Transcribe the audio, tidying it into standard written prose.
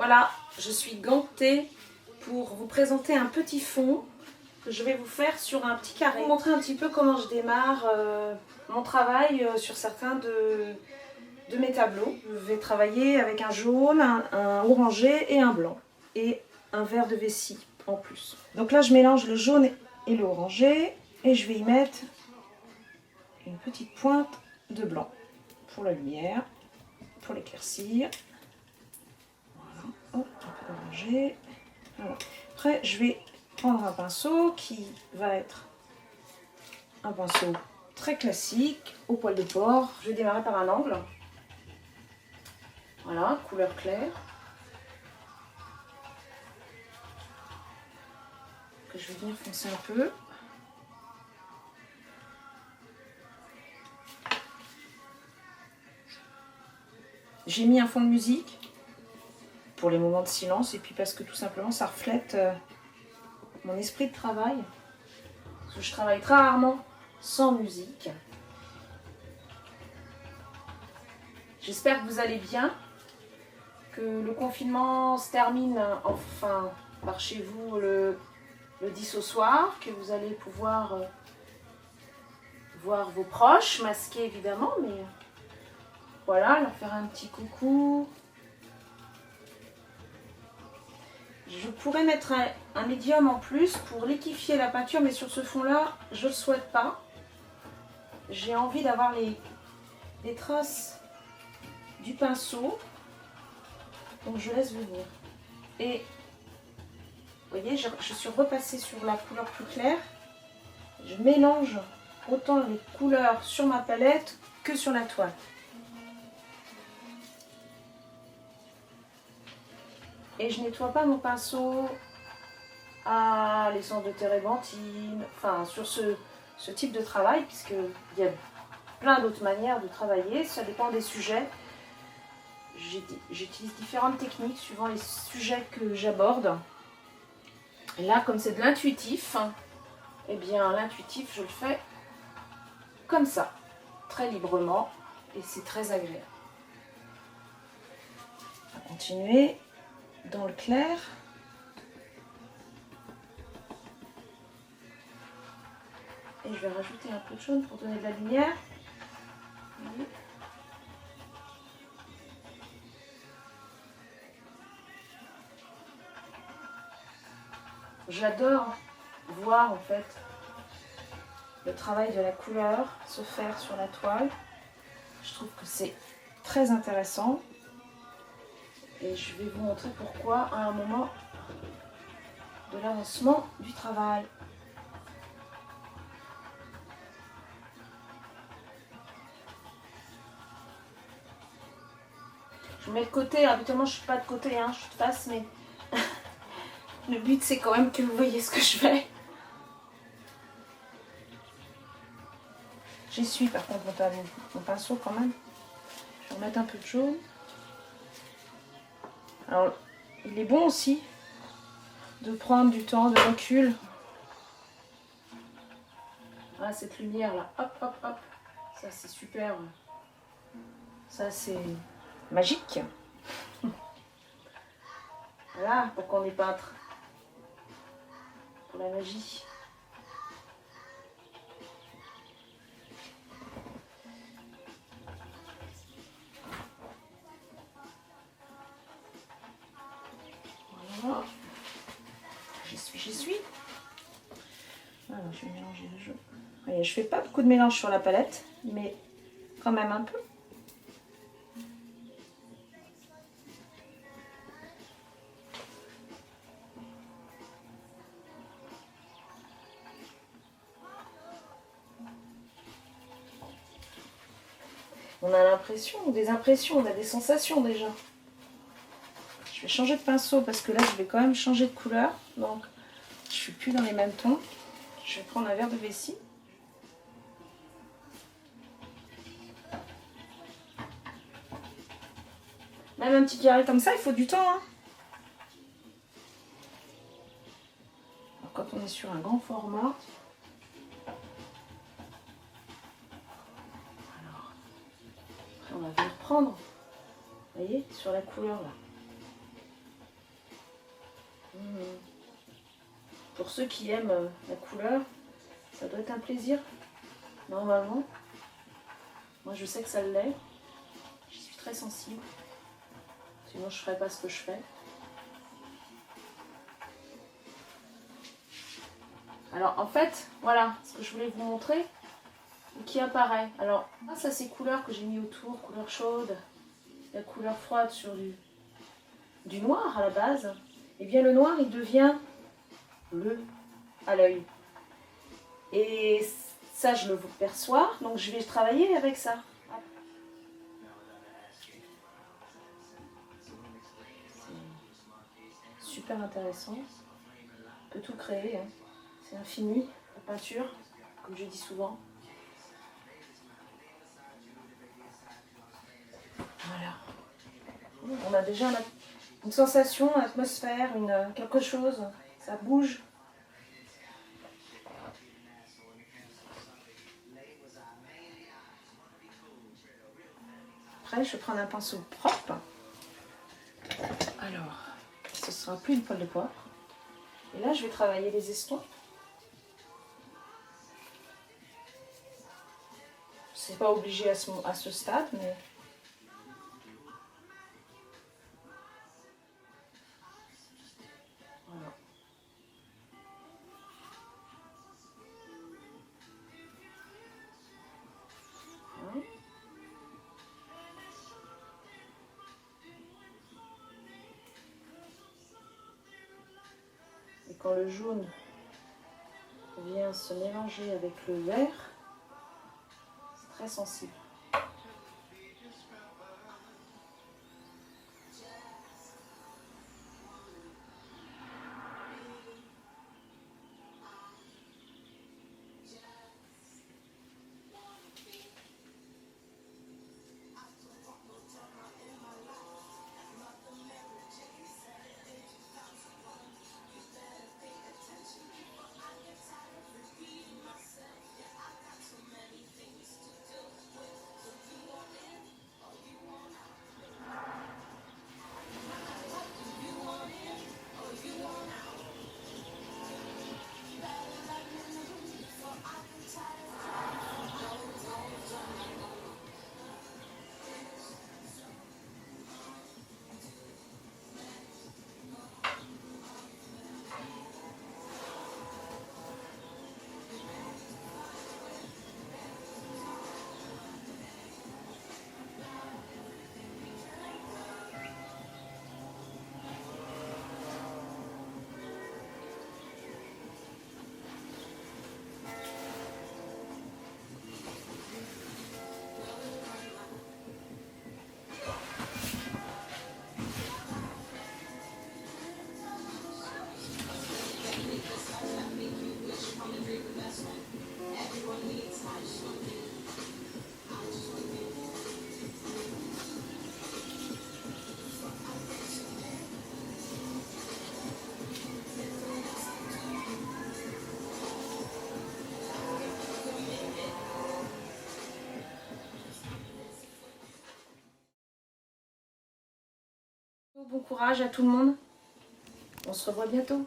Voilà, je suis gantée pour vous présenter un petit fond que je vais vous faire sur un petit carré. Vous montrer un petit peu comment je démarre mon travail sur certains de mes tableaux. Je vais travailler avec un jaune, un orangé et un blanc. Et un vert de vessie en plus. Donc là je mélange le jaune et l'orangé et je vais y mettre une petite pointe de blanc pour la lumière, pour l'éclaircir. Voilà, hop, un peu d'orangé. Voilà. Après je vais prendre un pinceau qui va être un pinceau très classique, au poil de porc. Je vais démarrer par un angle. Voilà, couleur claire. Que je vais venir foncer un peu. J'ai mis un fond de musique pour les moments de silence et puis parce que tout simplement ça reflète mon esprit de travail. Parce que je travaille très rarement sans musique. J'espère que vous allez bien, que le confinement se termine enfin par chez vous le 10 au soir, que vous allez pouvoir voir vos proches, masqués évidemment, mais voilà, leur faire un petit coucou. Je pourrais mettre un médium en plus pour liquéfier la peinture, mais sur ce fond-là, je ne le souhaite pas. J'ai envie d'avoir les traces du pinceau, donc je laisse venir. Et vous voyez, je suis repassée sur la couleur plus claire. Je mélange autant les couleurs sur ma palette que sur la toile. Et je nettoie pas mon pinceau à l'essence de térébenthine, enfin sur ce type de travail, puisqu'il y a plein d'autres manières de travailler, ça dépend des sujets. J'utilise différentes techniques suivant les sujets que j'aborde. Et là, comme c'est de l'intuitif, eh bien l'intuitif, je le fais comme ça, très librement, et c'est très agréable. On va continuer dans le clair. Et je vais rajouter un peu de jaune pour donner de la lumière. J'adore voir en fait le travail de la couleur se faire sur la toile. Je trouve que c'est très intéressant. Et je vais vous montrer pourquoi à un moment de l'avancement du travail. Je mets de côté, habituellement je ne suis pas de côté, je suis de face, mais le but c'est quand même que vous voyez ce que je fais. J'essuie par contre mon pinceau quand même. Je vais remettre un peu de jaune. Alors il est bon aussi de prendre du temps, de recul. Voilà cette lumière là, hop hop hop, ça c'est super. Ça c'est magique. Voilà pourquoi on est peintre. Pour la magie. Voilà. J'y suis. Voilà, je vais mélanger le jaune. Voyez, je fais pas beaucoup de mélange sur la palette, mais quand même un peu. On a l'impression, des impressions, on a des sensations déjà. Je vais changer de pinceau parce que là je vais quand même changer de couleur. Donc je suis plus dans les mêmes tons. Je vais prendre un vert de vessie. Même un petit carré comme ça, il faut du temps. Alors, quand on est sur un grand format, après on va venir prendre, vous voyez, sur la couleur là. pour ceux qui aiment la couleur, ça doit être un plaisir, normalement. Moi je sais que ça l'est. Je suis très sensible. Sinon je ne ferais pas ce que je fais. Alors en fait, voilà ce que je voulais vous montrer qui apparaît. Alors grâce à ces couleurs que j'ai mis autour, couleur chaude, la couleur froide sur du noir à la base, et bien le noir il devient bleu à l'œil. Et ça je le perçois, donc je vais travailler avec ça. C'est super intéressant. On peut tout créer, hein. C'est infini, la peinture, comme je dis souvent. Voilà. On a déjà une sensation, une atmosphère, quelque chose. Ça bouge. Après, je vais prendre un pinceau propre. Alors, ce ne sera plus une poêle de poivre. Et là, je vais travailler les estompes. C'est pas obligé à ce stade, mais... Voilà. Voilà. Et quand le jaune vient se mélanger avec le vert, c'est très sensible. Bon courage à tout le monde. On se revoit bientôt.